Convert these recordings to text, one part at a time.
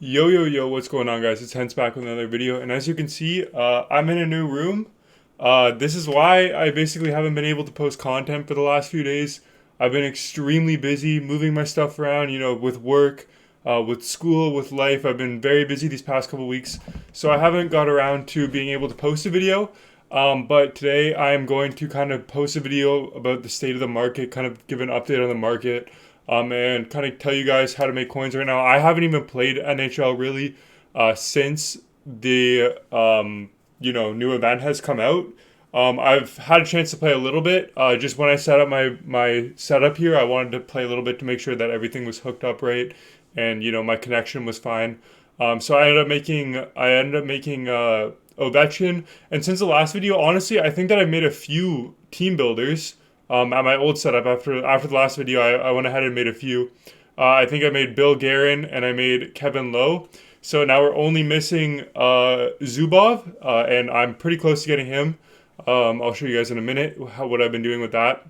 Yo, what's going on, guys? It's Hence back with another video, and as you can see, I'm in a new room. This is why I basically haven't been able to post content for the last few days. I've been extremely busy moving my stuff around, with work, with school, with life. I've been very busy these past couple weeks, so I haven't got around to being able to post a video. But today I am going to kind of post a video about the state of the market, kind of give an update on the market, and kind of tell you guys how to make coins right now. I haven't even played NHL really since the new event has come out. I've had a chance to play a little bit. Just when I set up my setup here, I wanted to play a little bit to make sure that everything was hooked up right, and my connection was fine. So I ended up making Ovechkin, and since the last video, honestly, I think that I've made a few team builders. At my old setup after the last video, I went ahead and made a few. I think I made Bill Guerin and I made Kevin Lowe. So now we're only missing Zubov, and I'm pretty close to getting him. I'll show you guys in a minute what I've been doing with that.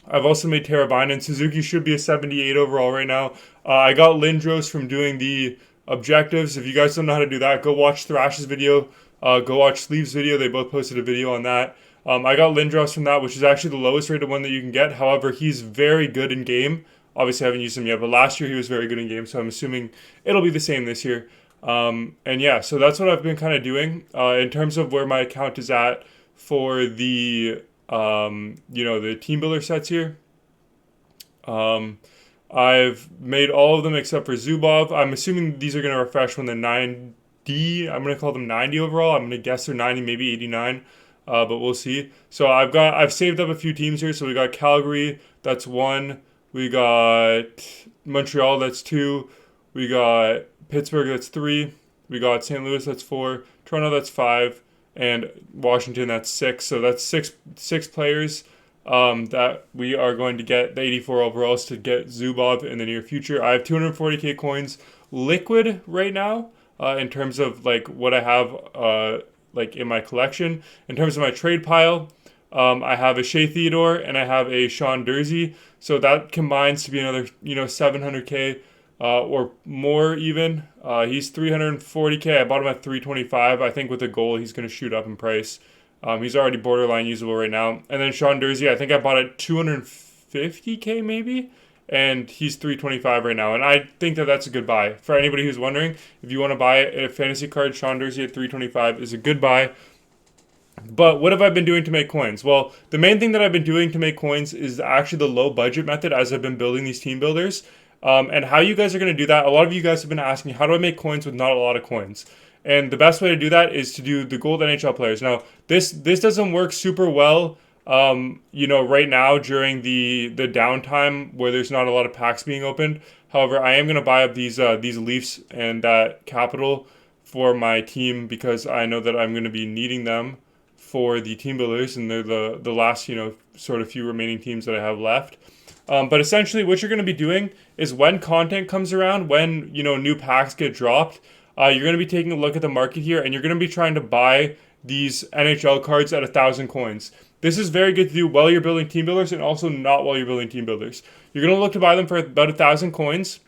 I've also made Teravainen. Suzuki should be a 78 overall right now. I got Lindros from doing the objectives. If you guys don't know how to do that, go watch Thrash's video. Go watch Sleeve's video. They both posted a video on that. I got Lindros from that, which is actually the lowest rated one that you can get. However, he's very good in game. Obviously, I haven't used him yet, but last year he was very good in game, so I'm assuming it'll be the same this year. And yeah, so that's what I've been kind of doing in terms of where my account is at for the team builder sets here. I've made all of them except for Zubov. I'm assuming these are going to refresh when the 90. I'm going to call them 90 overall. I'm going to guess they're 90, maybe 89. But we'll see. So I've saved up a few teams here. So we got Calgary, that's one. We got Montreal, that's two. We got Pittsburgh, that's three. We got St. Louis, that's four. Toronto, that's five, and Washington, that's six. So that's six players that we are going to get the 84 overalls to get Zubov in the near future. I have 240k coins liquid right now in terms of like what I have in my collection. In terms of my trade pile, I have a Shea Theodore and I have a Sean Dursey. So that combines to be another 700k or more even. He's 340k. I bought him at 325. I think with a goal he's going to shoot up in price. He's already borderline usable right now. And then Sean Dursey, I think I bought at 250k maybe, and he's 325 right now. And I think that that's a good buy. For anybody who's wondering, if you want to buy a fantasy card, Sean Dursey at 325 is a good buy. But what have I been doing to make coins? Well, the main thing that I've been doing to make coins is actually the low budget method as I've been building these team builders. And how you guys are going to do that, a lot of you guys have been asking, how do I make coins with not a lot of coins? And the best way to do that is to do the gold NHL players. Now, this doesn't work super well, right now during the downtime where there's not a lot of packs being opened. However, I am going to buy up these Leafs and that capital for my team because I know that I'm going to be needing them for the team builders, and they're the last sort of few remaining teams that I have left. But essentially, what you're going to be doing is when content comes around, when new packs get dropped, you're going to be taking a look at the market here, and you're going to be trying to buy these NHL cards at 1,000 coins. This is very good to do while you're building team builders, and also not while you're building team builders. You're going to look to buy them for about 1,000 coins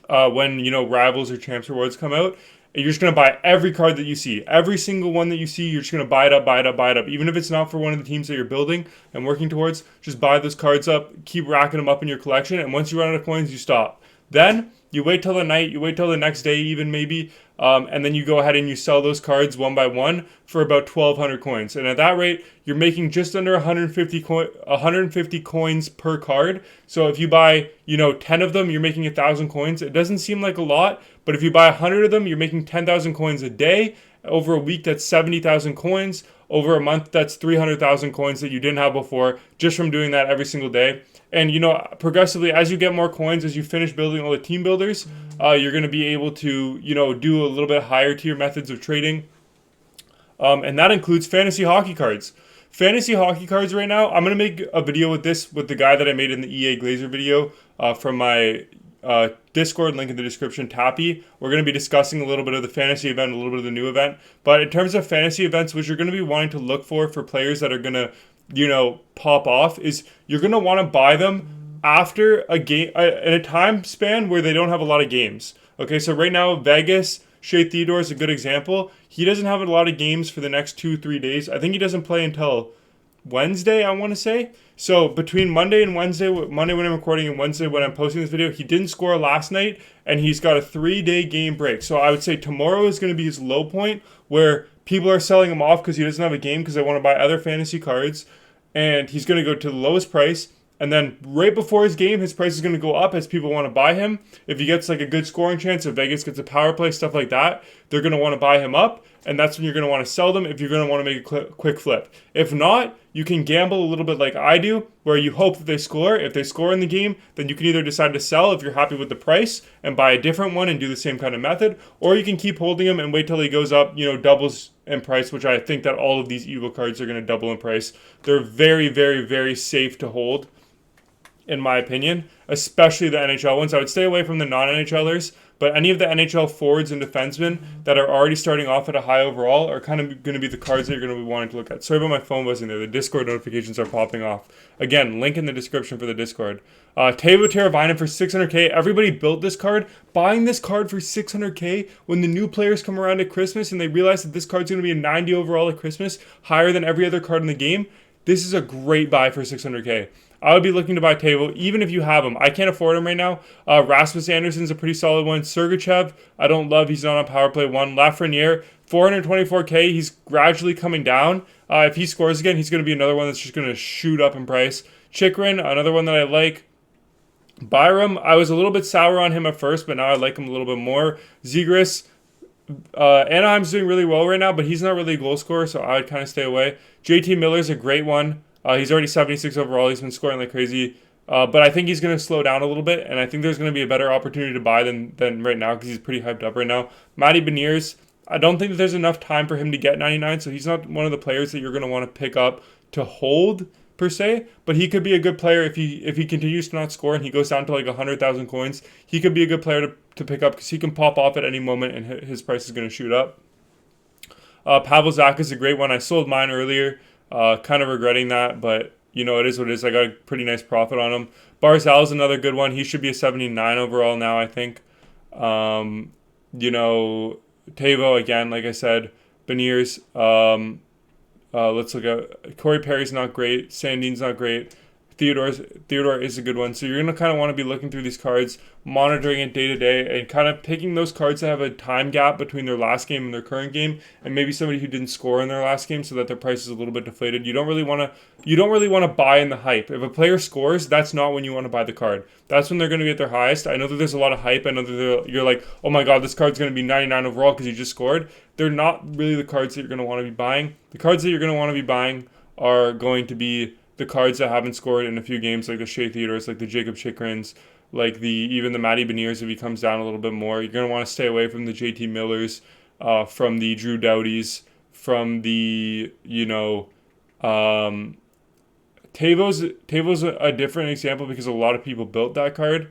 when Rivals or Champs Rewards come out. And you're just going to buy every card that you see. Every single one that you see, you're just going to buy it up, buy it up, buy it up. Even if it's not for one of the teams that you're building and working towards, just buy those cards up, keep racking them up in your collection, and once you run out of coins, you stop. Then you wait till the night, you wait till the next day even maybe, and then you go ahead and you sell those cards one by one for about 1,200 coins. And at that rate, you're making just under 150 coins per card. So if you buy 10 of them, you're making 1,000 coins. It doesn't seem like a lot, but if you buy 100 of them, you're making 10,000 coins a day. Over a week, that's 70,000 coins. Over a month, that's 300,000 coins that you didn't have before just from doing that every single day. And progressively, as you get more coins, as you finish building all the team builders, you're going to be able to do a little bit higher tier methods of trading, and that includes fantasy hockey cards. Fantasy hockey cards right now, I'm going to make a video with the guy that I made in the EA Glazer video from my Discord, link in the description, Tappy. We're going to be discussing a little bit of the fantasy event, a little bit of the new event. But in terms of fantasy events, which you're going to be wanting to look for players that are going to pop off, is you're going to want to buy them after a game, in a time span where they don't have a lot of games. Okay, so right now, Vegas, Shea Theodore is a good example. He doesn't have a lot of games for the next 2, 3 days. I think he doesn't play until Wednesday, I want to say. So between Monday and Wednesday, Monday when I'm recording and Wednesday when I'm posting this video, he didn't score last night, and he's got a 3-day game break. So I would say tomorrow is going to be his low point where people are selling him off because he doesn't have a game because they want to buy other fantasy cards, and he's going to go to the lowest price. And then right before his game, his price is going to go up as people want to buy him. If he gets like a good scoring chance, if Vegas gets a power play, stuff like that, they're going to want to buy him up. And that's when you're going to want to sell them if you're going to want to make a quick flip. If not, you can gamble a little bit like I do, where you hope that they score. If they score in the game, then you can either decide to sell if you're happy with the price and buy a different one and do the same kind of method, or you can keep holding him and wait till he goes up, doubles in price, which I think that all of these Eagle cards are going to double in price. They're very, very, very safe to hold, in my opinion, especially the NHL ones. I would stay away from the non-NHLers, but any of the NHL forwards and defensemen that are already starting off at a high overall are kind of going to be the cards that you're going to be wanting to look at. Sorry about my phone buzzing there. The Discord notifications are popping off. Again, link in the description for the Discord. Teuvo Teravainen for 600K. Everybody built this card. Buying this card for 600K when the new players come around at Christmas and they realize that this card's going to be a 90 overall at Christmas, higher than every other card in the game, this is a great buy for 600K. I would be looking to buy Teuvo, even if you have him. I can't afford him right now. Rasmus Anderson's a pretty solid one. Sergachev, I don't love. He's not on power play 1. Lafreniere, 424K. He's gradually coming down. If he scores again, he's going to be another one that's just going to shoot up in price. Chikrin, another one that I like. Byram, I was a little bit sour on him at first, but now I like him a little bit more. Zegras, Anaheim's doing really well right now, but he's not really a goal scorer, so I would kind of stay away. JT Miller's a great one. He's already 76 overall. He's been scoring like crazy. But I think he's going to slow down a little bit, and I think there's going to be a better opportunity to buy than right now because he's pretty hyped up right now. Matty Beniers, I don't think that there's enough time for him to get 99, so he's not one of the players that you're going to want to pick up to hold per se, but he could be a good player if he continues to not score and he goes down to like 100,000 coins. He could be a good player to pick up because he can pop off at any moment and his price is going to shoot up. Pavel Zach is a great one. I sold mine earlier. Kind of regretting that, but it is what it is. I got a pretty nice profit on him. Barzal is another good one. He should be a 79 overall now, I think. Teuvo, again, like I said. Beniers. Let's look at Corey Perry's not great. Sandin's not great. Theodore is a good one. So you're going to kind of want to be looking through these cards, monitoring it day to day, and kind of picking those cards that have a time gap between their last game and their current game, and maybe somebody who didn't score in their last game so that their price is a little bit deflated. You don't really want to buy in the hype. If a player scores, that's not when you want to buy the card. That's when they're going to be at their highest. I know that there's a lot of hype. I know that you're like, oh my god, this card's going to be 99 overall because he just scored. They're not really the cards that you're going to want to be buying. The cards that you're going to want to be buying are going to be the cards that haven't scored in a few games, like the Shea Theodores, like the Jacob Chikrins, like even the Matty Beniers if he comes down a little bit more. You're going to want to stay away from the JT Millers, from the Drew Doughties, from the, Teuvo's a different example because a lot of people built that card.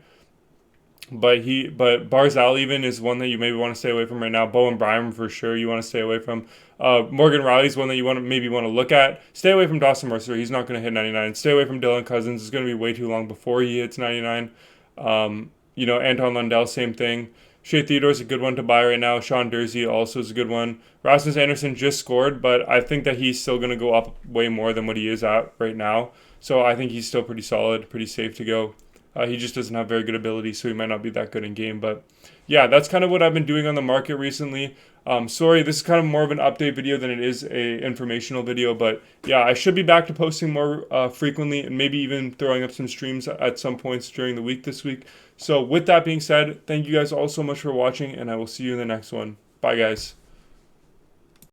But Barzal even is one that you maybe want to stay away from right now. Bowen Byram for sure you want to stay away from. Morgan Riley's one that you want to look at. Stay away from Dawson Mercer. He's not going to hit 99. Stay away from Dylan Cousins. It's going to be way too long before he hits 99. Anton Lundell, same thing. Shea Theodore's a good one to buy right now. Sean Dursey also is a good one. Rasmus Anderson just scored, but I think that he's still going to go up way more than what he is at right now. So I think he's still pretty solid, pretty safe to go. He just doesn't have very good ability, so he might not be that good in game. But yeah, that's kind of what I've been doing on the market recently. Sorry, this is kind of more of an update video than it is a informational video. But yeah, I should be back to posting more frequently and maybe even throwing up some streams at some points during the week this week. So with that being said, thank you guys all so much for watching, and I will see you in the next one. Bye, guys.